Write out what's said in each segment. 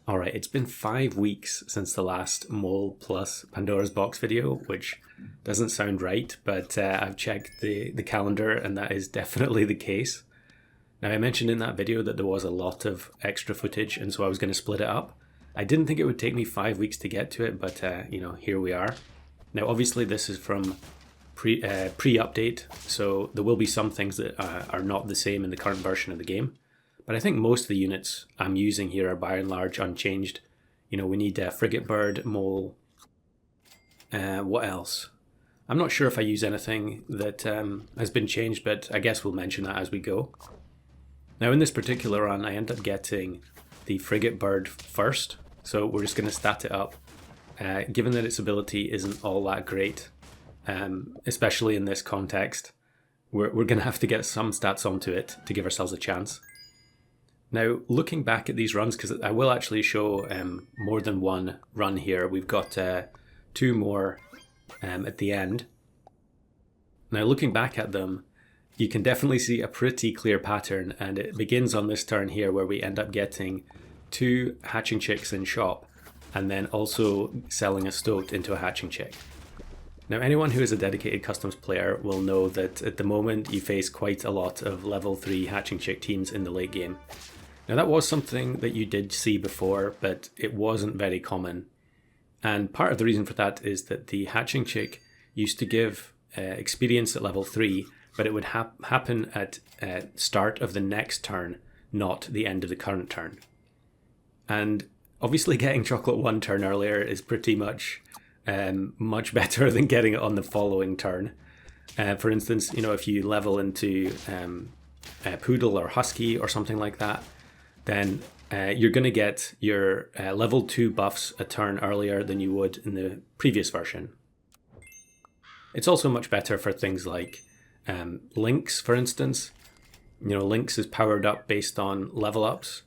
Alright, it's been 5 weeks since the last Mole plus Pandora's Box video, which doesn't sound right, but I've checked the calendar and that is definitely the case. Now, I mentioned in that video that there was a lot of extra footage, and so I was going to split it up. I didn't think it would take me 5 weeks to get to it, but here we are. Now, obviously, this is from pre-update, so there will be some things that are not the same in the current version of the game. But I think most of the units I'm using here are by and large unchanged. We need Frigate Bird, Mole. What else? I'm not sure if I use anything that has been changed, but I guess we'll mention that as we go. Now, in this particular run, I end up getting the Frigate Bird first, so we're just going to stat it up. Given that its ability isn't all that great, especially in this context, we're going to have to get some stats onto it to give ourselves a chance. Now, looking back at these runs, because I will actually show more than one run here. We've got two more at the end. Now, looking back at them, you can definitely see a pretty clear pattern, and it begins on this turn here where we end up getting 2 hatching chicks in shop, and then also selling a stoat into a hatching chick. Now, anyone who is a dedicated customs player will know that at the moment you face quite a lot of level 3 hatching chick teams in the late game. Now, that was something that you did see before, but it wasn't very common. And part of the reason for that is that the hatching chick used to give experience at level 3, but it would happen at start of the next turn, not the end of the current turn. And obviously getting chocolate 1 turn earlier is pretty much much better than getting it on the following turn. For instance, if you level into Poodle or Husky or something like that, then you're going to get your level 2 buffs a turn earlier than you would in the previous version. It's also much better for things like Lynx, for instance. Lynx is powered up based on level ups,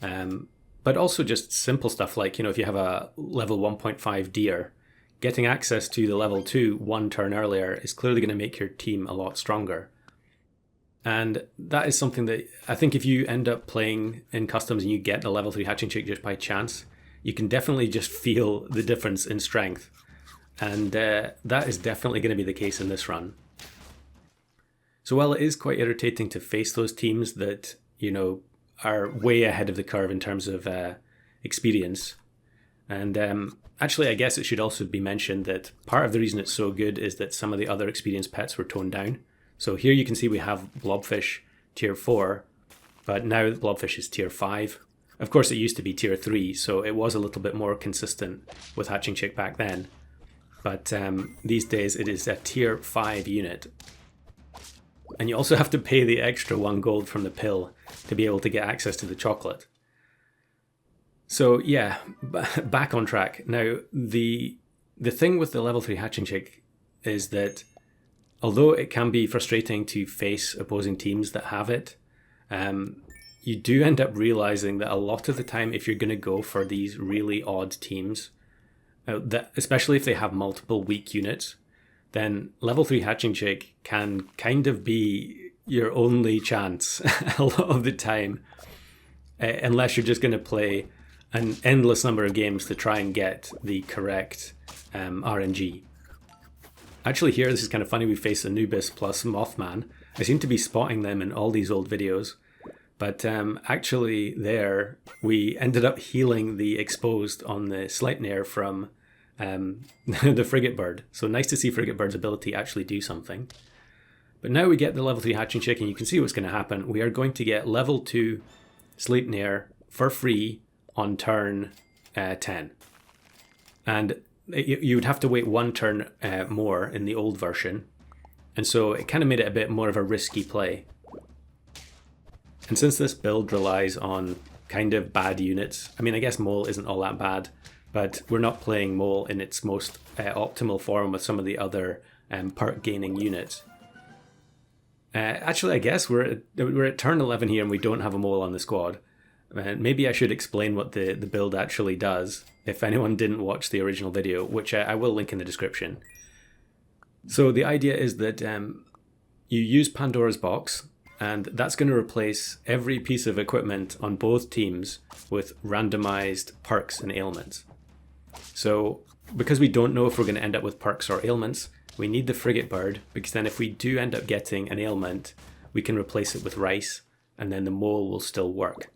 but also just simple stuff like, if you have a level 1.5 deer, getting access to the level 2 1 turn earlier is clearly going to make your team a lot stronger. And that is something that I think if you end up playing in customs and you get the level 3 hatching chick just by chance, you can definitely just feel the difference in strength. And that is definitely going to be the case in this run. So while it is quite irritating to face those teams that, are way ahead of the curve in terms of experience, and actually I guess it should also be mentioned that part of the reason it's so good is that some of the other experience pets were toned down. So here you can see we have Blobfish tier 4, but now Blobfish is tier 5. Of course, it used to be tier 3, so it was a little bit more consistent with Hatching Chick back then. But these days it is a tier 5 unit. And you also have to pay the extra 1 gold from the pill to be able to get access to the chocolate. So yeah, back on track. Now, the thing with the level 3 Hatching Chick is that although it can be frustrating to face opposing teams that have it, you do end up realizing that a lot of the time, if you're going to go for these really odd teams, that especially if they have multiple weak units, then level 3 Hatching Chick can kind of be your only chance a lot of the time, unless you're just going to play an endless number of games to try and get the correct RNG. Actually here, this is kind of funny, we face Anubis plus Mothman. I seem to be spotting them in all these old videos, but actually there, we ended up healing the exposed on the Sleipnir from the Frigate Bird. So nice to see Frigate Bird's ability actually do something. But now we get the level 3 Hatching Chick, and you can see what's going to happen. We are going to get level 2 Sleipnir for free on turn 10. And you would have to wait 1 turn more in the old version, and so it kind of made it a bit more of a risky play. And since this build relies on kind of bad units, I mean, I guess Mole isn't all that bad, but we're not playing Mole in its most optimal form with some of the other perk gaining units. Actually, I guess we're at turn 11 here and we don't have a Mole on the squad. Maybe I should explain what the build actually does, if anyone didn't watch the original video, which I will link in the description. So the idea is that you use Pandora's Box, And that's going to replace every piece of equipment on both teams with randomized perks and ailments. So because we don't know if we're going to end up with perks or ailments, we need the frigate bird, because then if we do end up getting an ailment, we can replace it with rice, and then the mole will still work.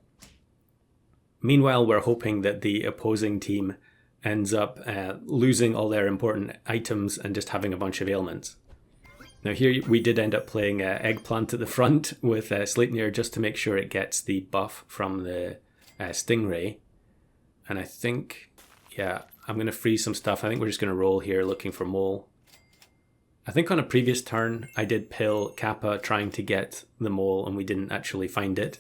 Meanwhile, we're hoping that the opposing team ends up losing all their important items and just having a bunch of ailments. Now here we did end up playing Eggplant at the front with Sleipnir just to make sure it gets the buff from the Stingray. And I think, yeah, I'm going to freeze some stuff. I think we're just going to roll here looking for Mole. I think on a previous turn I did pill Kappa trying to get the Mole and we didn't actually find it.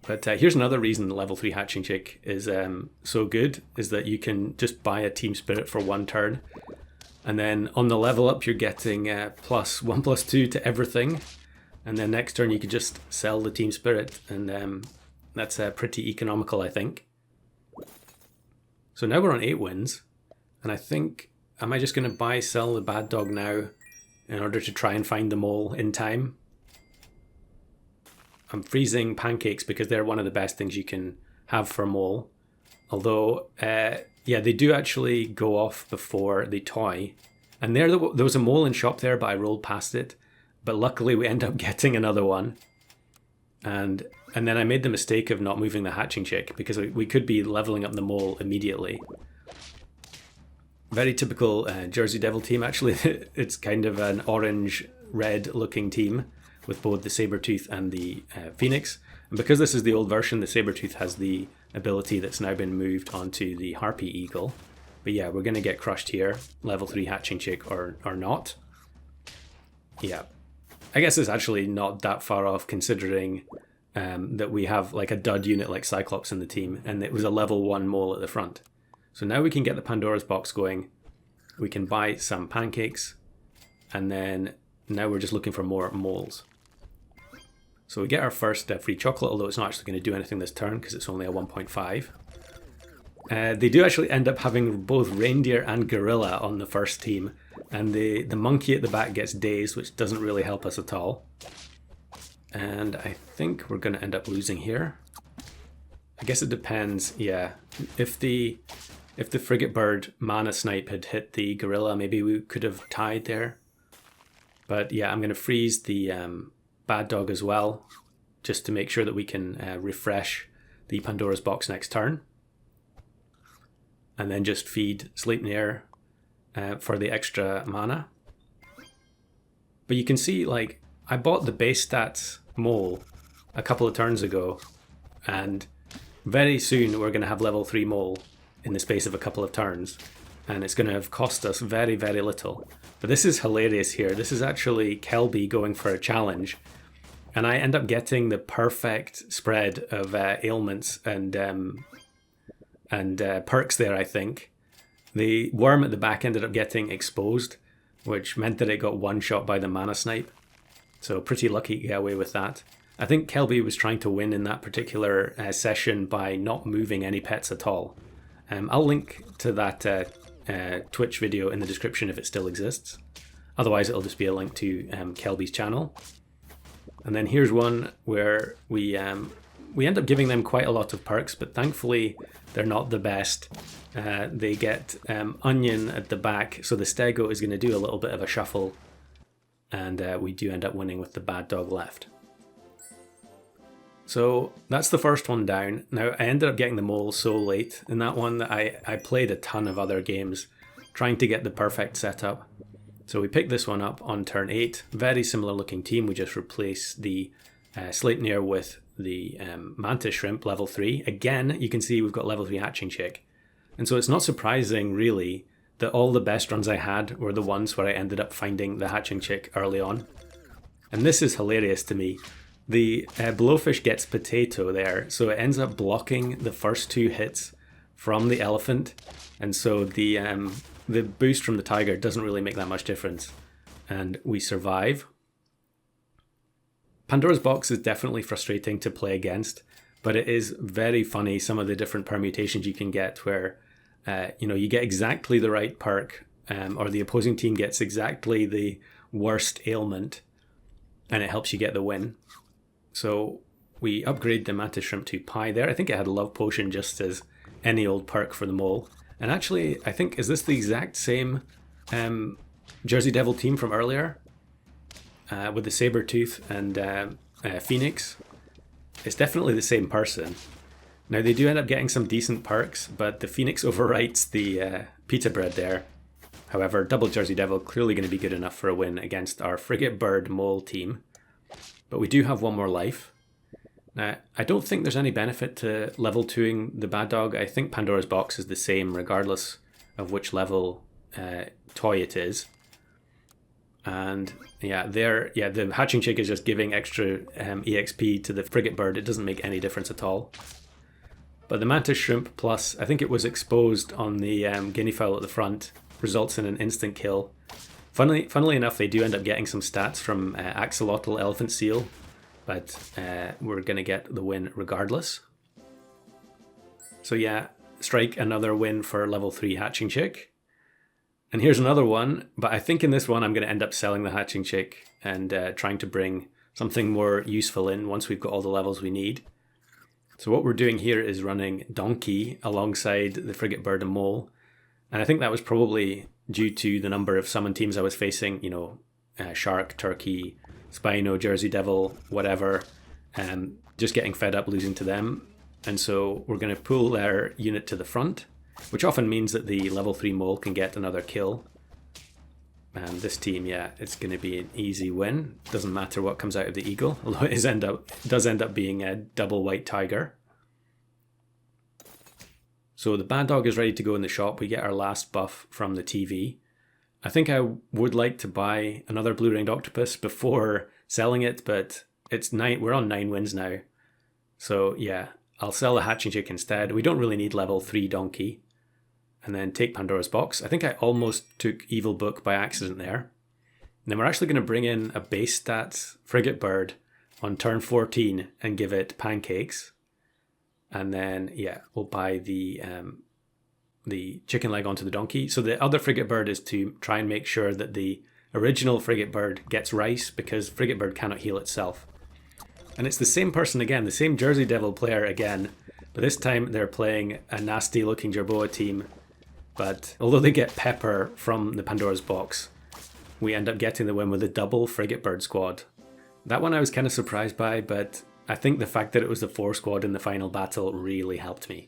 But here's another reason the level 3 Hatching Chick is so good, is that you can just buy a Team Spirit for one turn. And then on the level up, you're getting +1/+2 to everything. And then next turn, you could just sell the Team Spirit. And that's pretty economical, I think. So now we're on 8 wins. And I think, am I just going to sell the Bad Dog now in order to try and find the Mole in time? I'm freezing Pancakes because they're one of the best things you can have for Mole. Although, yeah, they do actually go off before the toy. And there was a Mole in shop there, but I rolled past it. But luckily we end up getting another one. And then I made the mistake of not moving the Hatching Chick because we could be leveling up the Mole immediately. Very typical Jersey Devil team, actually. It's kind of an orange-red looking team with both the Sabertooth and the Phoenix. And because this is the old version, the Sabertooth has the ability that's now been moved onto the Harpy Eagle. But yeah, we're going to get crushed here, level 3 Hatching Chick or not. Yeah, I guess it's actually not that far off considering that we have like a dud unit like Cyclops in the team, and it was a level 1 Mole at the front. So now we can get the Pandora's box going. We can buy some Pancakes, and then now we're just looking for more moles. So we get our first free chocolate, although it's not actually going to do anything this turn because it's only a 1.5. They do actually end up having both reindeer and gorilla on the first team, and the monkey at the back gets dazed, which doesn't really help us at all. And I think we're going to end up losing here. I guess it depends, yeah. If the frigate bird mana snipe had hit the gorilla, maybe we could have tied there. But yeah, I'm going to freeze the Bad Dog as well, just to make sure that we can refresh the Pandora's box next turn. And then just feed Sleipnir for the extra mana. But you can see, like, I bought the base stats Mole a couple of turns ago, and very soon we're going to have level 3 Mole in the space of a couple of turns. And it's going to have cost us very, very little. But this is hilarious here. This is actually Kelby going for a challenge. And I end up getting the perfect spread of ailments and perks there, I think. The worm at the back ended up getting exposed, which meant that it got one shot by the mana snipe. So pretty lucky to get away with that. I think Kelby was trying to win in that particular session by not moving any pets at all. I'll link to that Twitch video in the description if it still exists. Otherwise it'll just be a link to Kelby's channel. And then here's one where we end up giving them quite a lot of perks, but thankfully they're not the best. They get Onion at the back, so the Stego is going to do a little bit of a shuffle, and we do end up winning with the Bad Dog left. So that's the first one down. Now I ended up getting the Mole so late in that one that I played a ton of other games trying to get the perfect setup. So we picked this one up on turn 8. Very similar looking team. We just replaced the Sleipnir with the Mantis Shrimp, level 3. Again, you can see we've got level 3 Hatching Chick. And so it's not surprising, really, that all the best runs I had were the ones where I ended up finding the Hatching Chick early on. And this is hilarious to me. The Blowfish gets Potato there, so it ends up blocking the first 2 hits from the elephant. And so the boost from the tiger doesn't really make that much difference. And we survive. Pandora's box is definitely frustrating to play against, but it is very funny, some of the different permutations you can get where you get exactly the right perk, or the opposing team gets exactly the worst ailment, and it helps you get the win. So we upgrade the Mantis Shrimp to Pie there. I think it had a Love Potion just as any old perk for the mole. And actually, I think, is this the exact same Jersey Devil team from earlier? With the Sabertooth and Phoenix? It's definitely the same person. Now, they do end up getting some decent perks, but the Phoenix overwrites the Pita Bread there. However, double Jersey Devil clearly going to be good enough for a win against our Frigate Bird Mole team. But we do have one more life. Now, I don't think there's any benefit to level 2ing the Bad Dog. I think Pandora's Box is the same regardless of which level toy it is. And yeah, the Hatching Chick is just giving extra EXP to the Frigate Bird. It doesn't make any difference at all. But the Mantis Shrimp Plus, I think it was exposed on the Guinea Fowl at the front, results in an instant kill. Funnily enough, they do end up getting some stats from Axolotl Elephant Seal, but we're going to get the win regardless. So yeah, strike another win for level 3 Hatching Chick. And here's another one, but I think in this one I'm going to end up selling the Hatching Chick and trying to bring something more useful in once we've got all the levels we need. So what we're doing here is running Donkey alongside the Frigate Bird and Mole. And I think that was probably due to the number of summon teams I was facing, you know, Shark, Turkey, Spino, Jersey Devil, whatever, just getting fed up losing to them. And so we're going to pull their unit to the front, which often means that the level 3 Mole can get another kill. And this team, yeah, it's going to be an easy win. Doesn't matter what comes out of the Eagle, although it does end up being a double White Tiger. So the Bad Dog is ready to go in the shop. We get our last buff from the TV. I think I would like to buy another Blue Ringed Octopus before selling it, but we're on 9 wins now. So yeah, I'll sell the Hatching Chick instead. We don't really need level 3 Donkey. And then take Pandora's Box. I think I almost took Evil Book by accident there. And then we're actually going to bring in a base stats Frigate Bird on turn 14 and give it Pancakes. And then, yeah, we'll buy the chicken leg onto the donkey. So the other Frigate Bird is to try and make sure that the original Frigate Bird gets rice, because Frigate Bird cannot heal itself. And it's the same person again, the same Jersey Devil player again, but this time they're playing a nasty looking Jerboa team. But although they get Pepper from the Pandora's Box, we end up getting the win with a double Frigate Bird squad. That one I was kind of surprised by, but I think the fact that it was the 4 squad in the final battle really helped me.